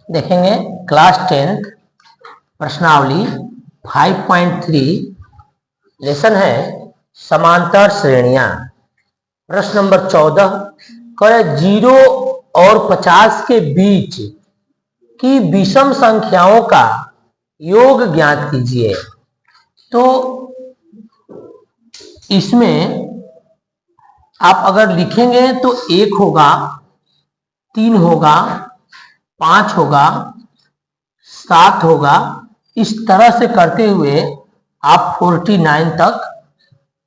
देखेंगे क्लास 10 प्रश्नावली 5.3 लेसन है समांतर श्रेणियां। प्रश्न नंबर 14 करे 0 और 50 के बीच की विषम संख्याओं का योग ज्ञात कीजिए। तो इसमें आप अगर लिखेंगे तो 1 होगा, 3 होगा, 5 होगा, 7 होगा। इस तरह से करते हुए आप 49 तक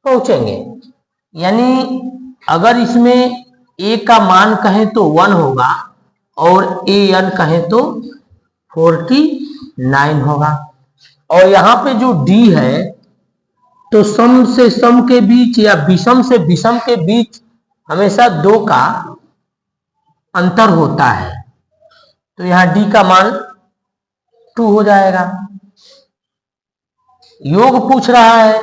पहुंचेंगे। यानी अगर इसमें a का मान कहें तो 1 होगा और an कहें तो 49 होगा। और यहाँ पे जो d है तो सम से सम के बीच या विषम से विषम के बीच हमेशा 2 का अंतर होता है, तो यहाँ d का मान 2 हो जाएगा। योग पूछ रहा है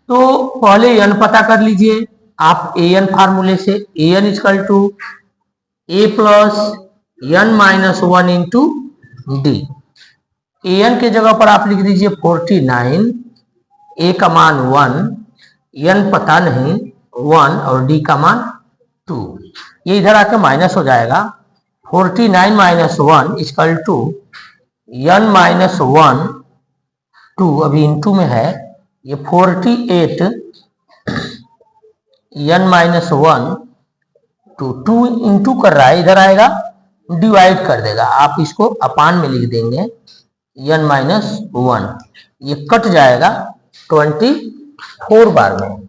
तो पहले n पता कर लीजिए आप an फार्मूले से। an equal to a plus n minus 1 into d. an के जगह पर आप लिख दीजिए 49, a का मान 1, n पता नहीं 1 और d का मान 2। ये इधर आके माइनस हो जाएगा। 49 minus 1 equal to n minus 1 2, अभी इंटू में है ये 48 n माइनस 1 2 इंटू कर रहा है, इधर आएगा डिवाइड कर देगा। आप इसको अपान में लिख देंगे n माइनस 1, ये कट जाएगा 24 बार में।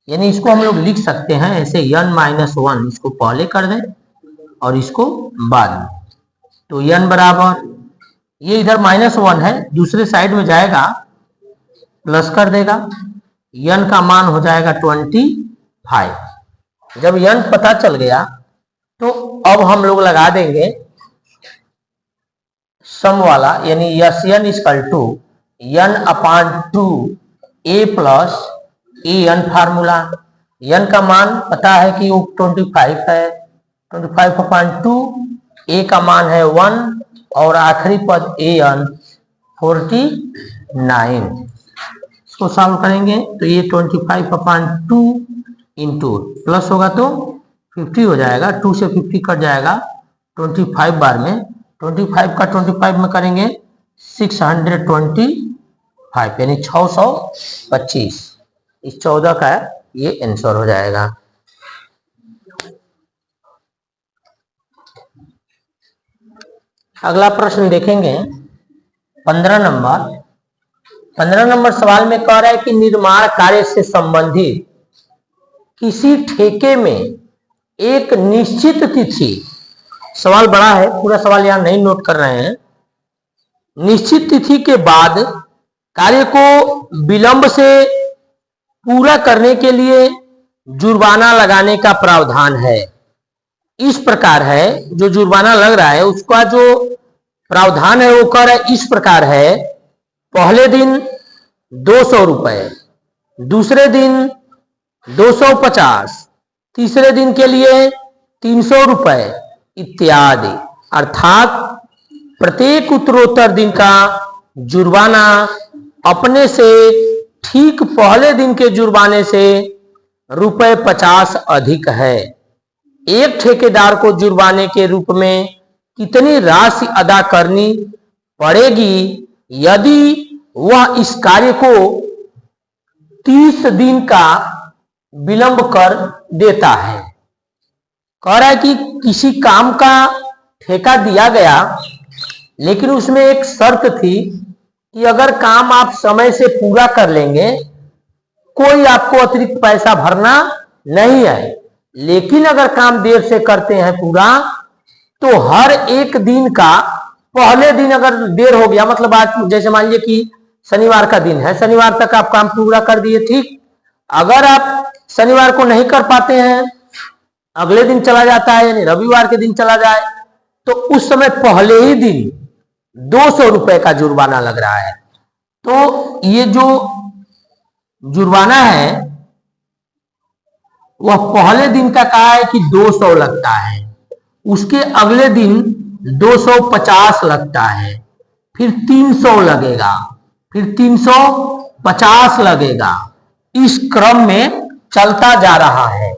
यानी इसको हम लोग लिख सकते हैं ऐसे n माइनस 1 इसको पहले कर दें और इसको बाद में। तो n बराबर ये इधर माइनस 1 है, दूसरे साइड में जाएगा प्लस कर देगा, n का मान हो जाएगा 25। जब n पता चल गया तो अब हम लोग लगा देंगे सम वाला, यानी Sn equal to n upon 2 a plus an formula. n का मान पता है कि वो 25 है, 25 अपान 2, a का मान है 1 और आखिरी पद an 49। इसको सॉल्व करेंगे तो ये 25 अपान 2 इंटू प्लस होगा तो 50 हो जाएगा, 2 से 50 कट जाएगा 25 बार में। 25 का 25 में करेंगे 625, यानी 625। इस 14 का ये आंसर हो जाएगा। अगला प्रश्न देखेंगे 15 नंबर सवाल में कह रहा है कि निर्माण कार्य से संबंधित किसी ठेके में एक निश्चित तिथि, सवाल बड़ा है पूरा सवाल यहां नहीं नोट कर रहे हैं, निश्चित तिथि के बाद कार्य को विलंब से पूरा करने के लिए जुर्माना लगाने का प्रावधान है। इस प्रकार है, जो जुर्माना लग रहा है उसका जो प्रावधान है वो कह रहा है इस प्रकार है, पहले दिन 200 रुपए, दूसरे दिन 250, तीसरे दिन के लिए 300 रुपए इत्यादि। अर्थात प्रत्येक उत्तरोत्तर दिन का जुर्माना अपने से ठीक पहले दिन के जुर्माने से रुपए 50 अधिक है। एक ठेकेदार को जुर्माने के रूप में कितनी राशि अदा करनी पड़ेगी यदि वह इस कार्य को 30 दिन का विलंब कर देता है। कह रहा है कि किसी काम का ठेका दिया गया, लेकिन उसमें एक शर्त थी कि अगर काम आप समय से पूरा कर लेंगे कोई आपको अतिरिक्त पैसा भरना नहीं है, लेकिन अगर काम देर से करते हैं पूरा तो हर एक दिन का पहले दिन अगर देर हो गया, मतलब आज जैसे मान लीजिए कि शनिवार का दिन है, शनिवार तक आप काम पूरा कर दिए, ठीक। अगर आप शनिवार को नहीं कर पाते हैं, अगले दिन चला जाता है यानी रविवार के दिन चला जाए, तो उस समय पहले ही दिन 200 रुपए का जुर्माना लग रहा है। तो ये जो जुर्माना है वह पहले दिन का कहा है कि 200 लगता है उसके अगले दिन 250 लगता है, फिर 300 लगेगा, फिर 350 लगेगा। इस क्रम में चलता जा रहा है।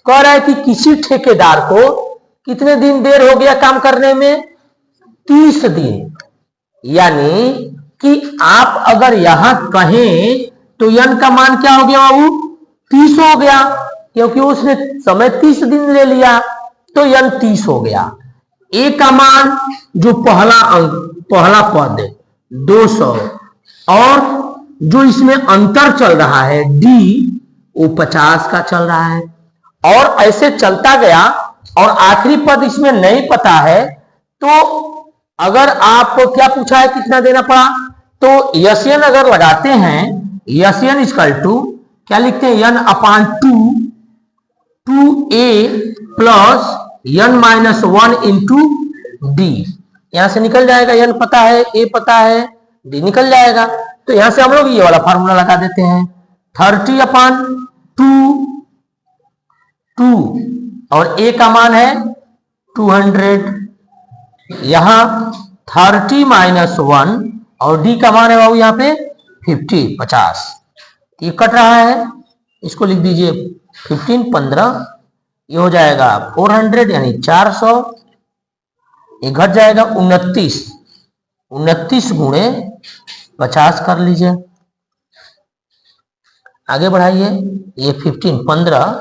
कह रहा है कि किसी ठेकेदार को कितने दिन देर हो गया काम करने में? 30 दिन। यानी कि आप अगर यहां कहें तो n का मान क्या हो गया बाबू? 30 हो गया, क्योंकि उसने समय 30 दिन ले लिया, तो n 30 हो गया। a का मान जो पहला अंक, पहला पद 200, और जो इसमें अंतर चल रहा है d, वो 50 का चल रहा है, और ऐसे चलता गया। और आखिरी पद इसमें नहीं पता है, तो अगर आप क्या पूछा है कितना देना पड़ा, तो यन अगर लगाते हैं, यन इक्वल टू क्या लिखते हैं, n upon 2a plus n minus 1 into D. यहां से निकल जाएगा, n पता है, a पता है, d निकल जाएगा। तो यहां से हम लोग ये वाला फार्मूला लगा देते हैं, 30 अपान 2 और a का मान है 200। यहां 30 माइनस 1 और d का मान है बाबू यहाँ पे 50। ये कट रहा है, इसको लिख दीजिए 15 15, ये हो जाएगा 400 यानी 400। ये घट जाएगा 29 गुणे 50 कर लीजिए। आगे बढ़ाइए, ये 15 15,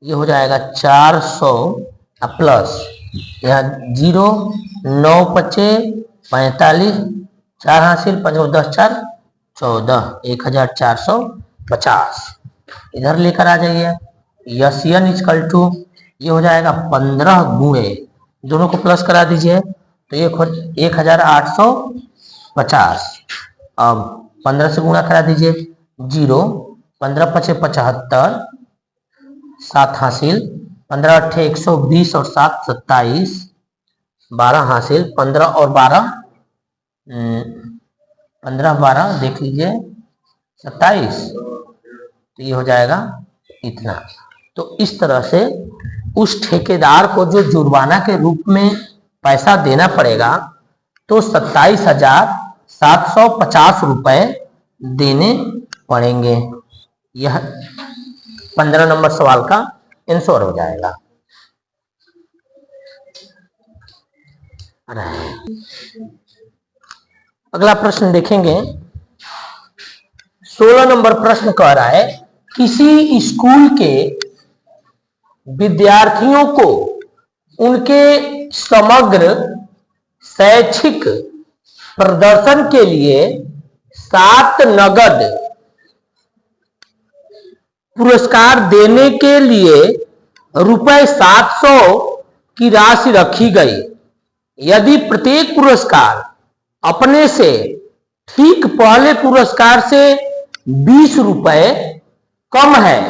ये हो जाएगा 400 प्लस यहाँ 0 9 5 45, 4 हासिल 5 10 4 14, 1450। इधर लेकर आ जाइए, यस एन इक्वल टू ये हो जाएगा 15 गुणे, दोनों को प्लस करा दीजिए तो ये 1850। अब 15 से गुणा करा दीजिए, 0 15 5 75, 7 हासिल 15 8 120 और 7 27, 12 हासिल 15 और 12 15 12 देख लीजिए 27, तो ये हो जाएगा इतना। तो इस तरह से उस ठेकेदार को जो जुर्माना के रूप में पैसा देना पड़ेगा, तो 27,750 रुपए देने पड़ेंगे। यह 15 नंबर सवाल का आंसर हो जाएगा। अगला प्रश्न देखेंगे, 16 नंबर प्रश्न कह रहा है, किसी स्कूल के विद्यार्थियों को उनके समग्र शैक्षिक प्रदर्शन के लिए 7 नगद पुरस्कार देने के लिए रुपए 700 की राशि रखी गई। यदि प्रत्येक पुरस्कार अपने से ठीक पहले पुरस्कार से 20 रुपए कम है,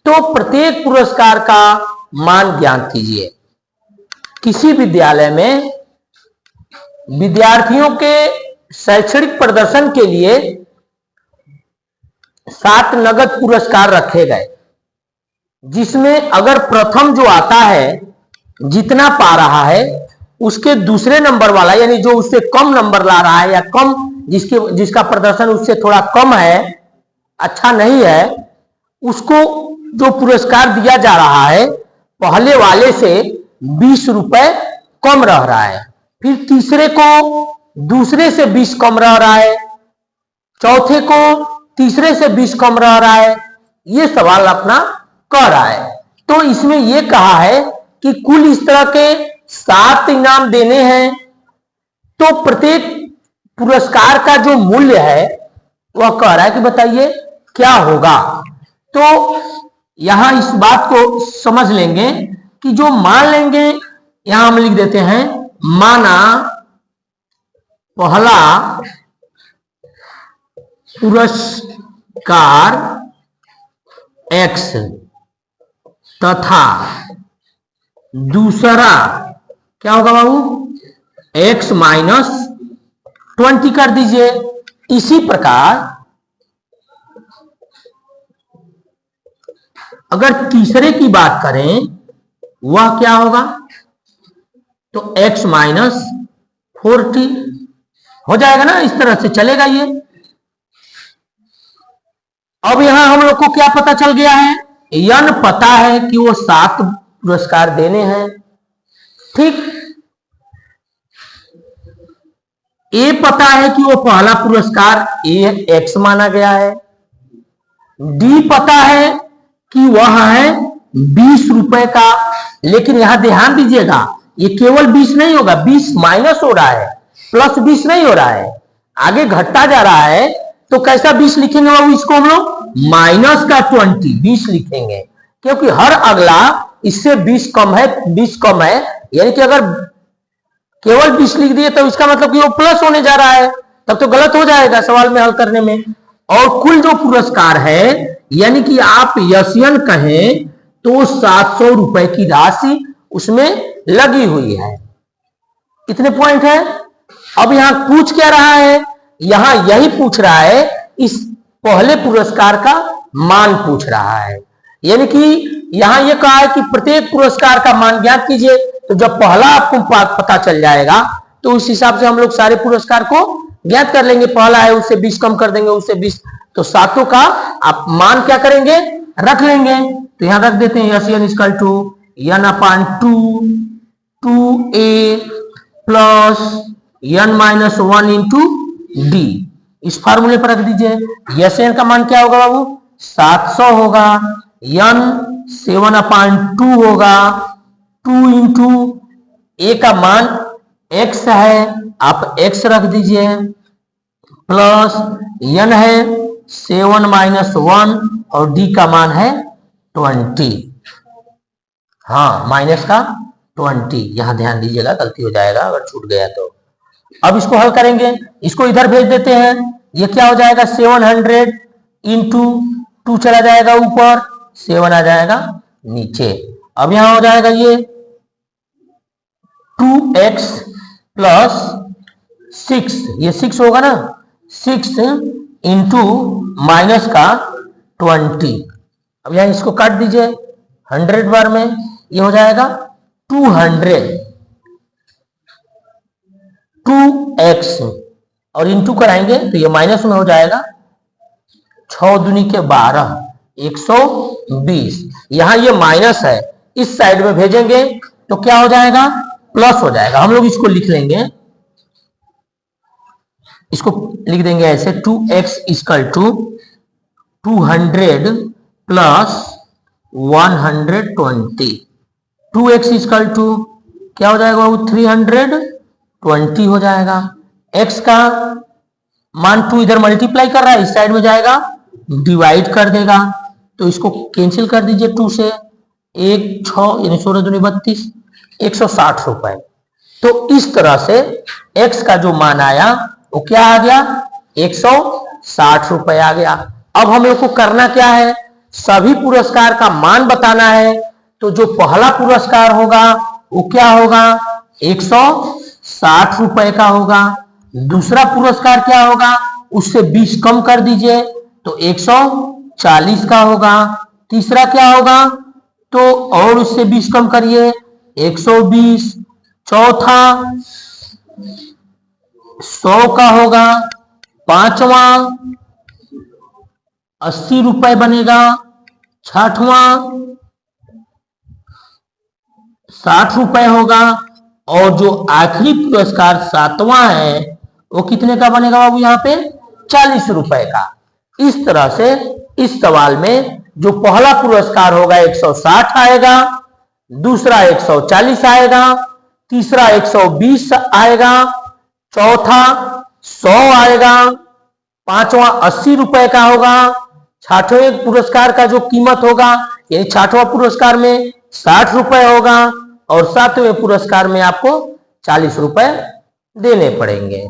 तो प्रत्येक पुरस्कार का मान ज्ञात कीजिए। किसी विद्यालय में विद्यार्थियों के शैक्षणिक प्रदर्शन के लिए 7 नगद पुरस्कार रखे गए, जिसमें अगर प्रथम जो आता है जितना पा रहा है, उसके दूसरे नंबर वाला यानी जो उससे कम नंबर ला रहा है या कम जिसका प्रदर्शन उससे थोड़ा कम है, अच्छा नहीं है, उसको जो पुरस्कार दिया जा रहा है पहले वाले से 20 रुपए कम रह रहा है, फिर तीसरे को दूसरे से 20 कम रह रहा है, चौथे को तीसरे से 20 कम रह रहा है। ये सवाल अपना कह रहा है। तो इसमें यह कहा है कि कुल इस तरह के 7 इनाम देने हैं, तो प्रत्येक पुरस्कार का जो मूल्य है वह कह रहा है कि बताइए क्या होगा। तो यहां इस बात को समझ लेंगे कि जो मान लेंगे, यहां हम लिख देते हैं, माना पहला पुरस्कार X तथा दूसरा क्या होगा बाबू, X माइनस 20 कर दीजिए। इसी प्रकार अगर तीसरे की बात करें, वह क्या होगा, तो x माइनस 4t हो जाएगा ना, इस तरह से चलेगा ये। अब यहां हम लोग को क्या पता चल गया है, n पता है कि वो 7 पुरस्कार देने हैं, ठीक। ए पता है कि वो पहला पुरस्कार x माना गया है। डी पता है कि वह है 20 रुपए का, लेकिन यहां ध्यान दीजिएगा ये केवल 20 नहीं होगा, 20 माइनस हो रहा है, प्लस 20 नहीं हो रहा है, आगे घटता जा रहा है। तो कैसा 20 लिखेंगे बाबू, इसको हम लोग माइनस का 20 लिखेंगे, क्योंकि हर अगला इससे 20 कम है, 20 कम है, यानी कि अगर केवल 20 लिख दिए तो इसका मतलब कि वो प्लस होने जा रहा है, तब तो गलत हो जाएगा सवाल में हल करने में। और कुल जो पुरस्कार है, यानी कि आप यसियन कहें तो 700 रुपए की राशि उसमें लगी हुई है। इतने पॉइंट है। अब यहां पूछ क्या रहा है, यहां यही पूछ रहा है, इस पहले पुरस्कार का मान पूछ रहा है। यानी कि यहां यह कहा है कि प्रत्येक पुरस्कार का मान ज्ञात कीजिए। तो जब पहला आपको पता चल जाएगा तो उस हिसाब से हम लोग सारे पुरस्कार को ज्ञात कर लेंगे। पहला है उससे 20 कम कर देंगे, उससे 20, तो सातों का आप मान क्या करेंगे, रख लेंगे। तो यहां रख देते हैं S n equal to n upon 2a plus n minus 1 into d. इस फार्मूले पर रख दीजिए। यस एन का मान क्या होगा बाबू, 700 होगा, n 7 अपान 2 होगा, 2 इंटू ए का मान x है, आप x रख दीजिए, प्लस n है 7 माइनस 1 और d का मान है 20। हाँ, माइनस का 20, यहां ध्यान दीजिएगा, गलती हो जाएगा अगर छूट गया तो। अब इसको हल करेंगे, इसको इधर भेज देते हैं। ये क्या हो जाएगा, 700 इंटू 2 चला जाएगा ऊपर, 7 आ जाएगा नीचे। अब यहां हो जाएगा ये 2x प्लस 6, ये 6 होगा ना, 6 इंटू माइनस का 20। अब यहां इसको काट दीजिए 100 बार में, ये हो जाएगा 200, 2x और इंटू कराएंगे तो ये माइनस में हो जाएगा, 6 दूनी के 12, 120। यहां ये माइनस है, इस साइड में भेजेंगे तो क्या हो जाएगा, प्लस हो जाएगा। हम लोग इसको लिख लेंगे, इसको लिख देंगे ऐसे, 2x equal to 200 plus 120। 2x equal to क्या हो जाएगा, 320 हो जाएगा। x का मान 2 इधर मल्टीप्लाई कर रहा है, इस साइड में जाएगा डिवाइड कर देगा, तो इसको कैंसिल कर दीजिए 2 से, 1 6 यानी 16 दूनी 32, 160 रुपए। तो इस तरह से x का जो मान आया वो क्या आ गया, 160 रुपए आ गया। अब हम लोग को करना क्या है, सभी पुरस्कार का मान बताना है। तो जो पहला पुरस्कार होगा वो क्या होगा, 160 रुपए का होगा। दूसरा पुरस्कार क्या होगा, उससे 20 कम कर दीजिए तो 140 का होगा। तीसरा क्या होगा, तो और उससे 20 कम करिए 120। चौथा 100 का होगा। पांचवा 80 रुपए बनेगा। छठवां 60 रुपए होगा। और जो आखिरी पुरस्कार 7वां है वो कितने का बनेगा बाबू, यहाँ पे 40 रुपए का। इस तरह से इस सवाल में जो पहला पुरस्कार होगा 160 आएगा, दूसरा 140 आएगा, तीसरा 120 आएगा, चौथा 100 आएगा, पांचवा 80 रुपए का होगा। छठवें पुरस्कार का जो कीमत होगा, ये छठवां पुरस्कार में 60 रुपए होगा और सातवें पुरस्कार में आपको 40 रुपए देने पड़ेंगे।